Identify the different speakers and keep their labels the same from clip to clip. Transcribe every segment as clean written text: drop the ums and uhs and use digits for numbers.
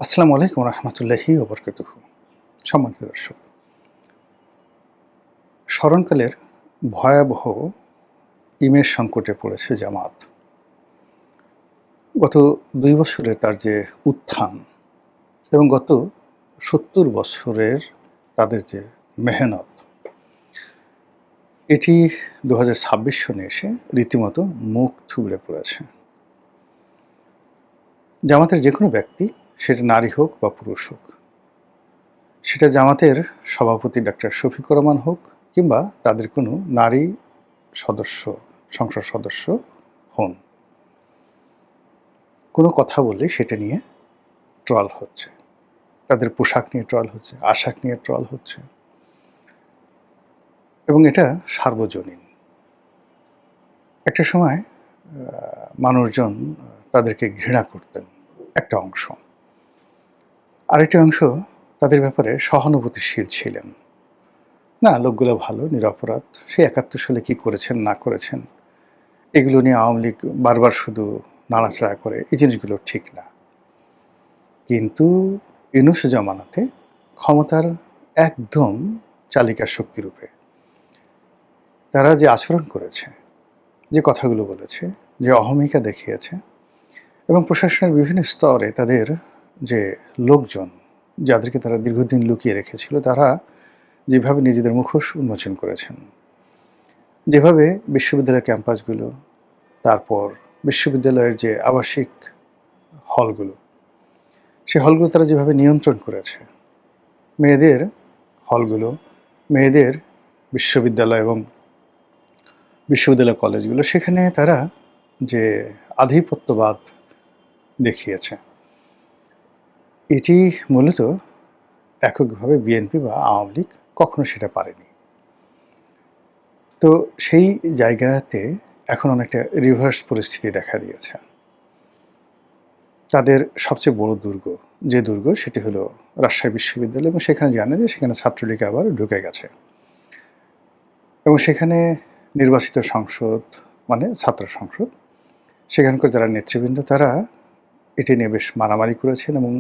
Speaker 1: আসসালামু আলাইকুম রহমতুল্লাহি ওবরকাতুহু। সম্মানিত দর্শক, স্মরণকালের ভয়াবহ ইমেজ সংকটে পড়েছে জামাত। গত ২ বছরে তার যে উত্থান এবং গত ৭০ বছরের তাদের যে মেহনত, এটি ২০২৬ সনে এসে রীতিমতো মুখ থুবড়ে পড়েছে। জামাতের যে কোনো ব্যক্তি, সেটা নারী হোক বা পুরুষ হোক, সেটা জামাতের সভাপতি ডাক্তার শফিকুর রহমান হোক কিংবা তাদের কোনো নারী সদস্য, সংসদ সদস্য হন, কোনো কথা বললে সেটা নিয়ে ট্রল হচ্ছে। তাদের পোশাক নিয়ে ট্রল হচ্ছে, আশাক নিয়ে ট্রল হচ্ছে, এবং এটা সার্বজনীন। একটা সময় মানুষজন তাদেরকে ঘৃণা করতেন একটা অংশ, আরেকটা অংশ তাদের ব্যাপারে সহানুভূতিশীল ছিলেন। না, লোকগুলো ভালো, নিরপরাধ, সে ৭১ সালে কী করেছেন না করেছেন এগুলো নিয়ে আওয়ামী লীগ বারবার শুধু নাড়াচাড়া করে, এই জিনিসগুলো ঠিক না। কিন্তু ইউনূস জামানাতে ক্ষমতার একদম চালিকা শক্তিরূপে তারা যে আচরণ করেছে, যে কথাগুলো বলেছে, যে অহমিকা দেখিয়েছে, এবং প্রশাসনের বিভিন্ন স্তরে তাদের যে লোকজন, যাদেরকে তারা দীর্ঘদিন লুকিয়ে রেখেছিল, তারা যেভাবে নিজেদের মুখোশ উন্মোচন করেছেন, যেভাবে বিশ্ববিদ্যালয় ক্যাম্পাসগুলো, তারপর বিশ্ববিদ্যালয়ের যে আবাসিক হলগুলো, সেই হলগুলো তারা যেভাবে নিয়ন্ত্রণ করেছে, মেয়েদের হলগুলো, মেয়েদের বিশ্ববিদ্যালয় এবং বিশ্ববিদ্যালয় কলেজগুলো, সেখানে তারা যে আধিপত্যবাদ দেখিয়েছে, এটি মূলত এককভাবে বিএনপি বা আওয়ামী লীগ কখনো সেটা পারেনি। তো সেই জায়গাতে এখন অনেকটা রিভার্স পরিস্থিতি দেখা দিয়েছে। তাদের সবচেয়ে বড় দুর্গ, যে দুর্গ, সেটি হলো রাজশাহী বিশ্ববিদ্যালয়, এবং সেখানে জানে যে সেখানে ছাত্রলীগ আবার ঢুকে গেছে, এবং সেখানে নির্বাচিত সংসদ মানে ছাত্র সংসদ, সেখানকার যারা নেতৃবৃন্দ, তারা এটি নিয়ে বেশ মারামারি করেছেন, এবং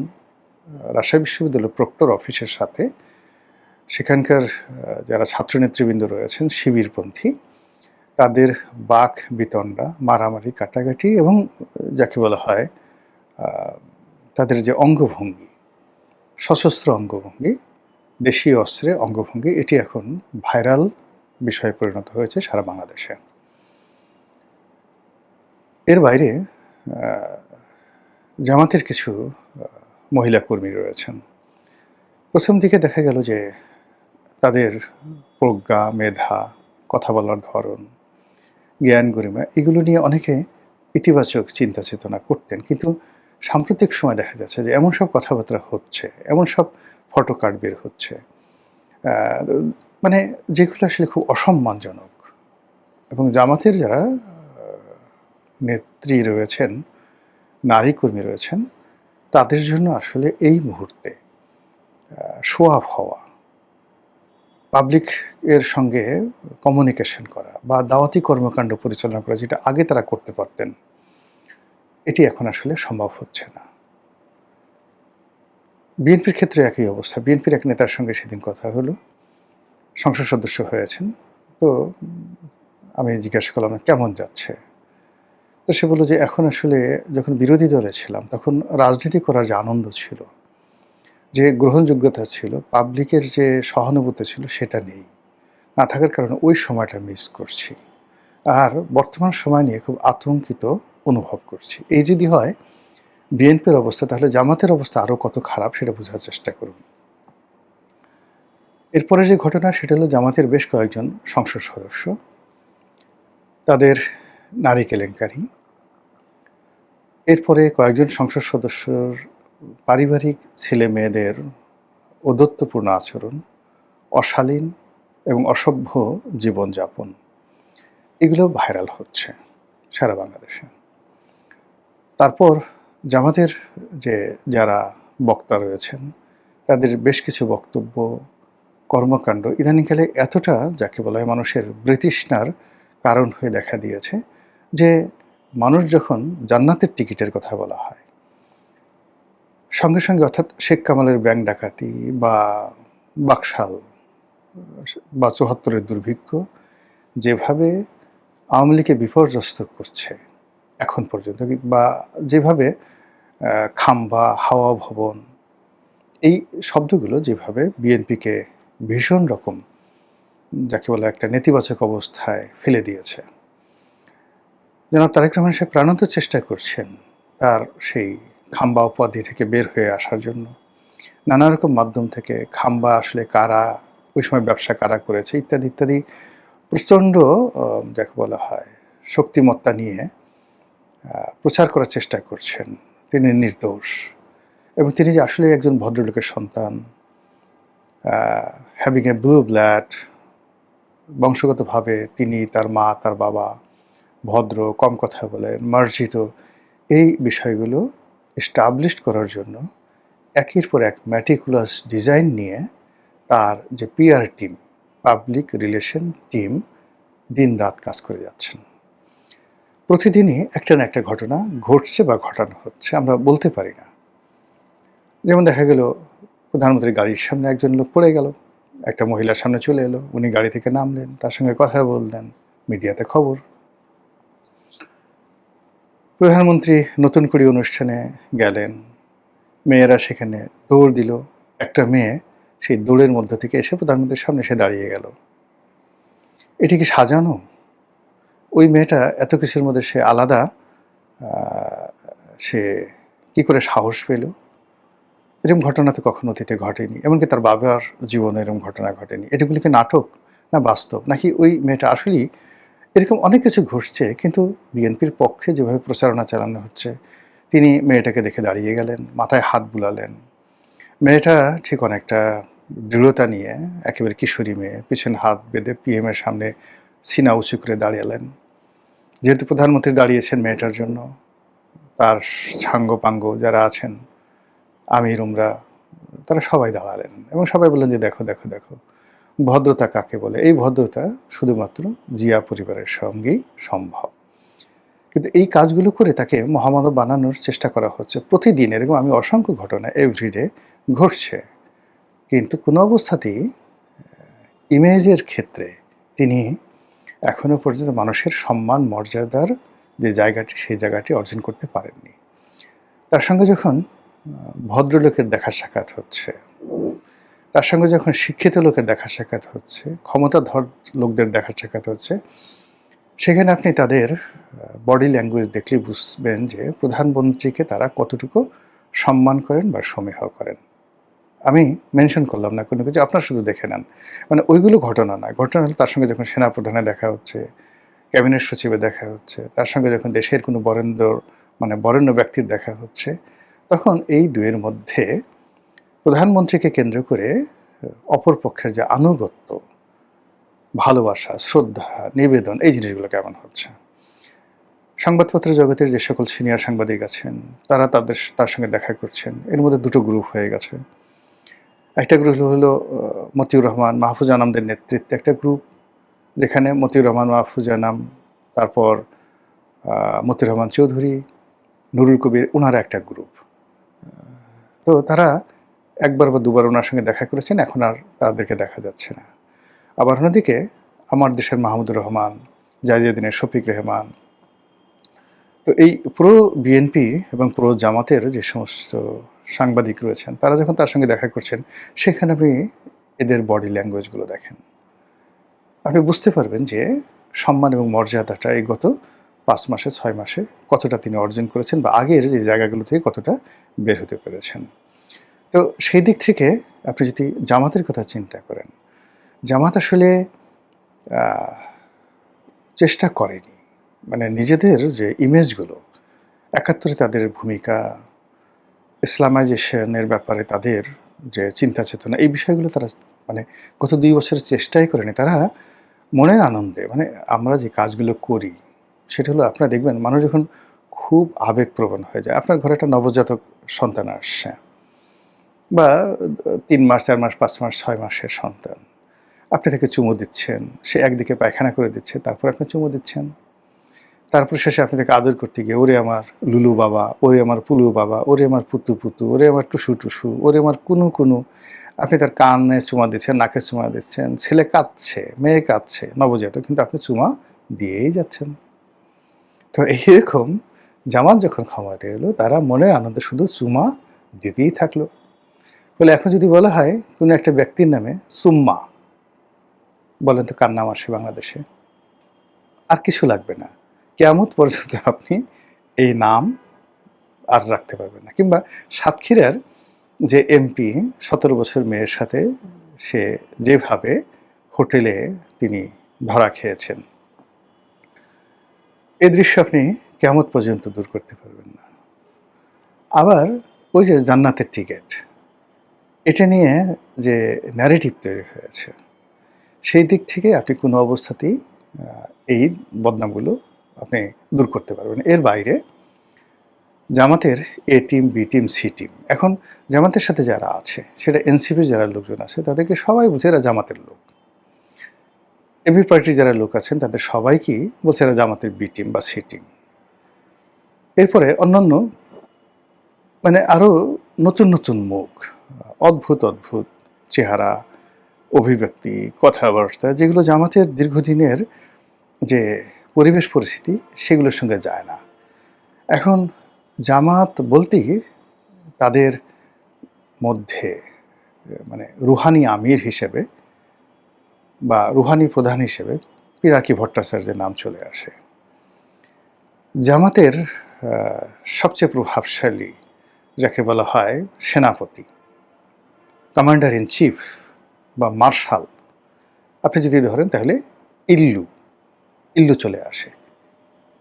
Speaker 1: রাজশাহী বিশ্ববিদ্যালয় প্রক্টর অফিসের সাথে সেখানকার যারা ছাত্র নেতৃবৃন্দ রয়েছেন শিবিরপন্থী, তাদের বাক বিতণ্ডা, মারামারি, কাটাকাটি, এবং যাকে বলা হয় তাদের যে অঙ্গভঙ্গি, সশস্ত্র অঙ্গভঙ্গি, দেশীয় অস্ত্রে অঙ্গভঙ্গি, এটি এখন ভাইরাল বিষয়ে পরিণত হয়েছে সারা বাংলাদেশে। এর বাইরে জামাতের কিছু মহিলা কর্মী রয়েছেন। প্রথম দিকে দেখা গেল যে তাদের প্রজ্ঞা, মেধা, কথা বলার ধরন, জ্ঞান গরিমা, এগুলো নিয়ে অনেকে ইতিবাচক চিন্তা চেতনা করতেন। কিন্তু সাম্প্রতিক সময় দেখা যাচ্ছে যে এমন সব কথাবার্তা হচ্ছে, এমন সব ফটো কার্ড বের হচ্ছে, মানে যেগুলো আসলে খুব অসম্মানজনক। এবং জামাতের যারা নেত্রী রয়েছেন, নারী কর্মী রয়েছেন, তাদের জন্য আসলে এই মুহূর্তে শো অফ হওয়া, পাবলিক এর সঙ্গে কমিউনিকেশন করা বা দাওয়াতি কর্মকাণ্ড পরিচালনা করা, যেটা আগে তারা করতে পারতেন, এটি এখন আসলে সম্ভব হচ্ছে না। বিএনপির ক্ষেত্রে একই অবস্থা। বিএনপির এক নেতার সঙ্গে সেদিন কথা হলো, সংসদ সদস্য হয়েছেন। তো আমি জিজ্ঞাসা করলাম, কেমন যাচ্ছে? তো সে বলল যে এখন আসলে যখন বিরোধী দলে ছিলাম তখন রাজনীতি করার যে আনন্দ ছিল, যে গ্রহণযোগ্যতা ছিল, পাবলিকের যে সহানুভূতি ছিল, সেটা নেই। না থাকার কারণে ওই সময়টা মিস করছি। আর বর্তমান সময় নিয়ে খুব আতঙ্কিত অনুভব করছি। এই যদি হয় বিএনপির অবস্থা, তাহলে জামাতের অবস্থা আরও কত খারাপ সেটা বোঝার চেষ্টা করুন। এরপরে যে ঘটনা, সেটা হলো জামাতের বেশ কয়েকজন সংসদ সদস্য, তাদের নারী কেলেঙ্কারি, এরপরে কয়েকজন সংসদ সদস্যর পারিবারিক ছেলে মেয়েদের ঔদ্ধত্যপূর্ণ আচরণ, অশালীন এবং অসভ্য জীবনযাপন, এগুলো ভাইরাল হচ্ছে সারা বাংলাদেশে। তারপর জামাতের যে যারা বক্তা রয়েছেন, তাদের বেশ কিছু বক্তব্য, কর্মকাণ্ড ইদানিংকালে এতটা, যাকে বলা হয়, মানুষের বৃতৃষ্ণার কারণ হয়ে দেখা দিয়েছে, যে মানুষ যখন জান্নাতের টিকিটের কথা বলা হয়, সঙ্গে সঙ্গে অর্থাৎ শেখ কামালের ব্যাংক ডাকাতি বা বাকশাল বা ৭৪-এর দুর্ভিক্ষ যেভাবে আওয়ামী লীগকে বিপর্যস্ত করছে এখন পর্যন্ত, বা যেভাবে খাম্বা, হাওয়া ভবন, এই শব্দগুলো যেভাবে বিএনপিকে ভীষণ রকম যাকে বলে একটা নেতিবাচক অবস্থায় ফেলে দিয়েছে। জনাব তারেক রহমান সাহেব প্রাণান্ত চেষ্টা করছেন তার সেই খাম্বা উপাধি থেকে বের হয়ে আসার জন্য। নানা রকম মাধ্যম থেকে খাম্বা আসলে কারা, ওই সময় ব্যবসা কারা করেছে ইত্যাদি ইত্যাদি প্রচণ্ড যাকে বলা হয় শক্তিমত্তা নিয়ে প্রচার করার চেষ্টা করছেন তিনি নির্দোষ, এবং তিনি যে আসলে একজন ভদ্রলোকের সন্তান, হ্যাভিং এ ব্লু ব্লাড, বংশগতভাবে তিনি, তার মা, তার বাবা ভদ্র, কম কথা বলেন, মার্জিত, এই বিষয়গুলো এস্টাবলিশড করার জন্য একের পর এক ম্যাটিকুলাস ডিজাইন নিয়ে তার যে PR team, public relation team দিন রাত কাজ করে যাচ্ছেন। প্রতিদিনই একটা না একটা ঘটনা ঘটছে বা ঘটানো হচ্ছে, আমরা বলতে পারি না। যেমন দেখা গেল প্রধানমন্ত্রীর গাড়ির সামনে একজন লোক পড়ে গেল, একটা মহিলার সামনে চলে এলো, উনি গাড়ি থেকে নামলেন, তার সঙ্গে কথা বললেন, মিডিয়াতে খবর। প্রধানমন্ত্রী নতুন করে অনুষ্ঠানে গেলেন, মেয়েরা সেখানে দৌড় দিল, একটা মেয়ে সেই দৌড়ের মধ্য থেকে এসে প্রধানমন্ত্রীর সামনে এসে দাঁড়িয়ে গেল। এটি কি সাজানো? ওই মেয়েটা এত কিছুর মধ্যে সে আলাদা, সে কি করে সাহস পেল? এরকম ঘটনা তো কখনো অতীতে ঘটেনি, এমনকি তার বাবার জীবনে এরকম ঘটনা ঘটেনি। এটাগুলি কি নাটক না বাস্তব, নাকি ওই মেয়েটা আসলেই? এরকম অনেক কিছু ঘটছে, কিন্তু বিএনপির পক্ষে যেভাবে প্রচারণা চালানো হচ্ছে, তিনি মেয়েটাকে দেখে দাঁড়িয়ে গেলেন, মাথায় হাত বুলালেন। মেয়েটা ঠিক অনেকটা দৃঢ়তা নিয়ে, একেবারে কিশোরী মেয়ে, পিছনে হাত বেঁধে পিএমের সামনে সিনা উঁচু করে দাঁড়িয়ালেন। যেহেতু প্রধানমন্ত্রী দাঁড়িয়েছেন মেয়েটার জন্য, তার সাঙ্গপাঙ্গ যারা আছেন, আমির উমরা, তারা সবাই দাঁড়ালেন এবং সবাই বললেন যে দেখো দেখো দেখো ভদ্রতা কাকে বলে। এই ভদ্রতা শুধুমাত্র জিয়া পরিবারের সঙ্গেই সম্ভব। কিন্তু এই কাজগুলো করে তাকে মহামানব বানানোর চেষ্টা করা হচ্ছে প্রতিদিন, এরকম আমি অসংখ্য ঘটনা এভরিডে ঘটছে। কিন্তু কোনো অবস্থাতেই ইমেজের ক্ষেত্রে তিনি এখনো পর্যন্ত মানুষের সম্মান মর্যাদার যে জায়গাটি, সেই জায়গাটি অর্জন করতে পারেননি। তার সঙ্গে যখন ভদ্রলোকের দেখা সাক্ষাৎ হচ্ছে, তার সঙ্গে যখন শিক্ষিত লোকের দেখা সাক্ষাৎ হচ্ছে, ক্ষমতাধর লোকদের দেখা সাক্ষাৎ হচ্ছে, সেখানে আপনি তাদের বডি ল্যাঙ্গুয়েজ দেখলে বুঝবেন যে প্রধানমন্ত্রীকে তারা কতটুকু সম্মান করেন বা সমীহ করেন। আমি মেনশন করলাম না কোনো কিছু, আপনারা শুধু দেখে নেন। মানে ওইগুলো ঘটনা না, ঘটনা হলো তার সঙ্গে যখন সেনাপ্রধানের দেখা হচ্ছে, ক্যাবিনেট সচিবের দেখা হচ্ছে, তার সঙ্গে যখন দেশের কোনো বরেণ্য ব্যক্তির দেখা হচ্ছে, তখন এই দুয়ের মধ্যে প্রধানমন্ত্রীকে কেন্দ্র করে অপর পক্ষের যে আনুগত্য, ভালোবাসা, শ্রদ্ধা, নিবেদন, এই জিনিসগুলো কেমন হচ্ছে। সংবাদপত্র জগতের যে সকল সিনিয়র সাংবাদিক আছেন, তারা তার সঙ্গে দেখা করছেন। এর মধ্যে দুটো গ্রুপ হয়ে গেছে। একটা গ্রুপ হলো মতিউর রহমান, মাহফুজ আনামদের নেতৃত্বে একটা গ্রুপ, যেখানে মতিউর রহমান, মাহফুজ আনাম, তারপর মতিউর রহমান চৌধুরী, নুরুল কবির, ওনারা একটা গ্রুপ। তো তারা একবার বা দুবার ওনার সঙ্গে দেখা করেছেন, এখন আর তাদেরকে দেখা যাচ্ছে না। আবার অন্যদিকে আমার দেশের মাহমুদুর রহমান, জাহিদুদ্দিনের শফিক রেহমান, তো এই পুরো বিএনপি এবং পুরো জামাতের যে সমস্ত সাংবাদিক রয়েছেন, তারা যখন তার সঙ্গে দেখা করছেন, সেখানে আপনি এদের বডি ল্যাঙ্গুয়েজগুলো দেখেন, আপনি বুঝতে পারবেন যে সম্মান এবং মর্যাদাটা এই গত 5 মাসে 6 মাসে কতটা তিনি অর্জন করেছেন, বা আগের যে জায়গাগুলো থেকে কতটা বের হতে পেরেছেন। তো সেই দিক থেকে আপনি যদি জামাতের কথা চিন্তা করেন, জামাত আসলে চেষ্টা করেনি, মানে নিজেদের যে ইমেজগুলো, 71-এ তাদের ভূমিকা, ইসলামাইজেশনের ব্যাপারে তাদের যে চিন্তা চেতনা, এই বিষয়গুলো তারা মানে গত 2 বছরের চেষ্টাই করেনি। তারা মনের আনন্দে, মানে আমরা যে কাজগুলো করি, সেটা হলো আপনারা দেখবেন মানুষ যখন খুব আবেগপ্রবণ হয়ে যায়, আপনার ঘরে একটা নবজাতক সন্তান আসছে, বা 3 মাস, 4 মাস, 5 মাস, 6 মাসের সন্তান, আপনি তাকে চুমু দিচ্ছেন, সে একদিকে পায়খানা করে দিচ্ছে, তারপর আপনি চুমু দিচ্ছেন। তারপর শেষে আপনি তাকে আদর করতে গিয়ে ওরে আমার লুলু বাবা, ওরে আমার পুলু বাবা, ওরে আমার পুতু পুতু, ওরে আমার টুসু টুসু, ওরে আমার কুনু কুনু, আপনি তার কানে চুমা দিচ্ছেন, নাকে চুমা দিচ্ছেন, ছেলে কাঁদছে, মেয়ে কাঁদছে, নবজাতক, কিন্তু আপনি চুমা দিয়েই যাচ্ছেন। তো এইরকম জামাত যখন ক্ষমতায় এলো তারা মনের আনন্দে শুধু চুমা দিতেই থাকলো। বলে এখন যদি বলা হয় কোনো একটা ব্যক্তির নামে সুম্মা, বলেন তো কার নাম আসে বাংলাদেশে? আর কিছু লাগবে না, কিয়ামত পর্যন্ত আপনি এই নাম আর রাখতে পারবেন না। কিংবা সাতক্ষীরার যে এমপি ১৭ বছর মেয়ের সাথে সে যেভাবে হোটেলে তিনি ধরা খেয়েছেন, এই দৃশ্য আপনি কিয়ামত পর্যন্ত দূর করতে পারবেন না। আবার ওই যে জান্নাতের টিকিট, এটা নিয়ে যে ন্যারেটিভ তৈরি হয়েছে, সেই দিক থেকে আপনি কোনো অবস্থাতেই এই বদনামগুলো আপনি দূর করতে পারবেন না। এর বাইরে জামাতের A team, B team, C team, এখন জামাতের সাথে যারা আছে, সেটা এনসিপির যারা লোকজন আছে তাদেরকে সবাই বলছে এরা জামাতের লোক। এবি পার্টির যারা লোক আছেন তাদের সবাইকেই বলছে এরা জামাতের বি টিম বা সি টিম। এরপরে অন্যান্য মানে আরও নতুন নতুন মুখ, অদ্ভুত অদ্ভুত চেহারা, অভিব্যক্তি, কথাবার্তা, যেগুলো জামাতের দীর্ঘদিনের যে পরিবেশ পরিস্থিতি সেগুলোর সঙ্গে যায় না। এখন জামাত বলতেই তাদের মধ্যে মানে রুহানি আমির হিসেবে বা রুহানি প্রধান হিসেবে পিনাকি ভট্টাচার্যের নাম চলে আসে। জামাতের সবচেয়ে প্রভাবশালী যাকে বলা হয় সেনাপতি, কমান্ডার ইন চিফ বা মার্শাল, আপনি যদি ধরেন তাহলে ইল্লু ইল্লু চলে আসে।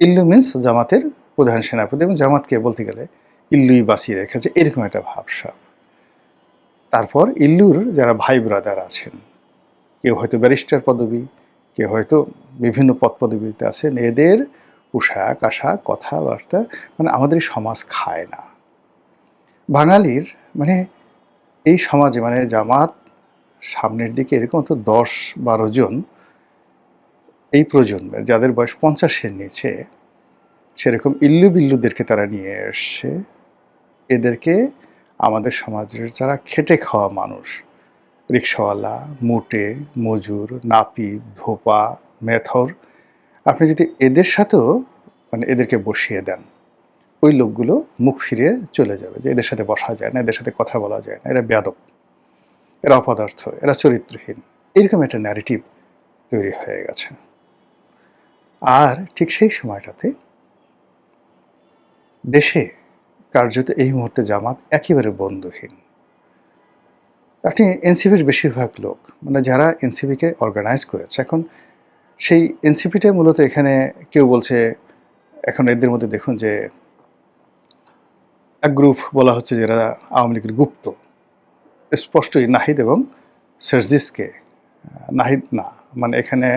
Speaker 1: ইল্লু মিন্স জামাতের প্রধান সেনাপতি, এবং জামাতকে বলতে গেলে ইল্লুই বাঁচিয়ে রেখেছে, এরকম একটা ভাবসাব। তারপর ইল্লুর যারা ভাই ব্রাদার আছেন, কেউ হয়তো ব্যারিস্টার পদবী, কেউ হয়তো বিভিন্ন পদ পদবীতে আছেন, এদের পোশাক আশাক কথাবার্তা মানে আমাদের সমাজ খায় না। বাঙালির মানে এই সমাজে মানে জামাত সামনের দিকে এরকম তো ১০-১২ জন এই প্রজন্মের যাদের বয়স ৫০-এর নিচে, সেরকম ইল্লু বিল্লুদেরকে তারা নিয়ে এসছে। এদেরকে আমাদের সমাজের যারা খেটে খাওয়া মানুষ, রিকশাওয়ালা, মুটে, মজুর, নাপিত, ধোপা, মেথর, আপনি যদি এদের সাথেও মানে এদেরকে বসিয়ে দেন, ওই লোকগুলো মুখ ফিরিয়ে চলে যাবে যে এদের সাথে বসা যায় না, এদের সাথে কথা বলা যায় না, এরা বেয়াদব, এরা অপদার্থ, এরা চরিত্রহীন, এরকম একটা ন্যারেটিভ তৈরি হয়ে গেছে। আর ঠিক সেই সময়টাতে দেশে কার্যত এই মুহূর্তে জামাত একেবারে বন্ধুহীন। আপনি এনসিপির বেশিরভাগ লোক মানে যারা এনসিপিকে অর্গানাইজ করেছে, এখন সেই এনসিপিটা মূলত এখানে কেউ বলছে, এখন এদের মধ্যে দেখুন যে এক গ্রুপ বলা হচ্ছে যে এরা আওয়ামী লীগের গুপ্ত, স্পষ্টই নাহিদ এবং সার্জিসকে, নাহিদ না মানে এখানে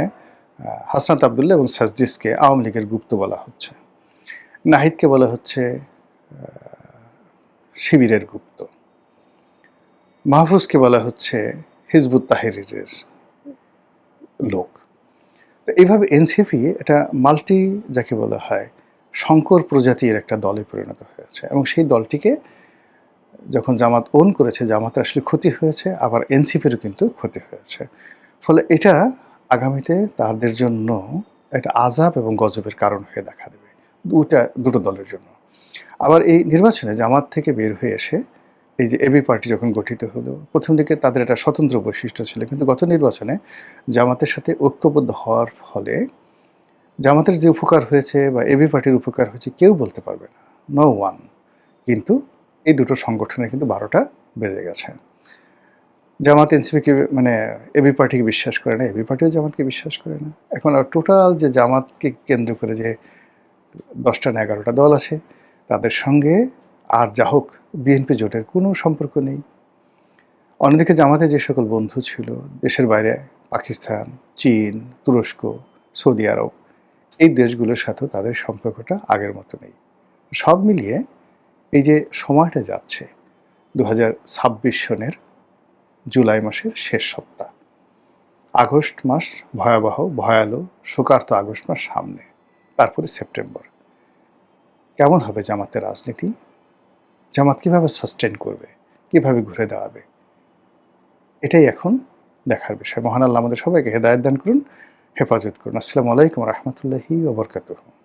Speaker 1: হাসনাত আবদুল্লাহ এবং সার্জিসকে আওয়ামী লীগের গুপ্ত বলা হচ্ছে, নাহিদকে বলা হচ্ছে শিবিরের গুপ্ত, মাহফুজকে বলা হচ্ছে হিজবুত তাহরিরের লোক। তো এইভাবে এনসিপি এটা মাল্টি যাকে বলা হয় শঙ্কর প্রজাতির একটা দলে পরিণত হয়েছে, এবং সেই দলটিকে যখন জামাত ওন করেছে, জামাতের আসলে ক্ষতি হয়েছে, আবার এনসিপিরও কিন্তু ক্ষতি হয়েছে। ফলে এটা আগামীতে তাদের জন্য একটা আযাব এবং গজবের কারণ হয়ে দেখা দেবে দুটো দলের জন্য। আবার এই নির্বাচনে জামাত থেকে বের হয়ে এসে এই যে এবি পার্টি যখন গঠিত হলো, প্রথম দিকে তাদের একটা স্বতন্ত্র বৈশিষ্ট্য ছিল, কিন্তু গত নির্বাচনে জামাতের সাথে ঐক্যবদ্ধ হওয়ার ফলে জামাতের যে উপকার হয়েছে বা এবি পার্টির উপকার হয়েছে কেউ বলতে পারবে না, নো ওয়ান। কিন্তু এই দুটো সংগঠনে কিন্তু ১২টা বেজে গেছে। জামাত এনসিপিকে মানে এবি পার্টিকে বিশ্বাস করে না, এবি পার্টিও জামাতকে বিশ্বাস করে না। এখন আর টোটাল যে জামাতকে কেন্দ্র করে যে ১০টা না ১১টা দল আছে, তাদের সঙ্গে আর যা হোক বিএনপি জোটের কোনো সম্পর্ক নেই। অন্যদিকে জামাতে যে সকল বন্ধু ছিল দেশের বাইরে, পাকিস্তান, চীন, তুরস্ক, সৌদি আরব, এই দেশগুলোর সাথেও তাদের সম্পর্কটা আগের মতো নেই। সব মিলিয়ে এই যে সময়টা যাচ্ছে ২০২৬ সনের জুলাই মাসের শেষ সপ্তাহ, আগস্ট মাস ভয়াবহ, ভয়ালো, শোকার্ত আগস্ট মাস সামনে। তারপরে সেপ্টেম্বর। কেমন হবে জামাতের রাজনীতি? জামাত কিভাবে সাস্টেইন করবে? কিভাবে ঘুরে দাঁড়াবে? এটাই এখন দেখার বিষয়। মহান আল্লাহ আমাদের সবাইকে হেদায়েত দান করুন, হেফাজত করুন। আসসালামু আলাইকুম ওয়া রাহমাতুল্লাহি ওয়া বারাকাতুহু।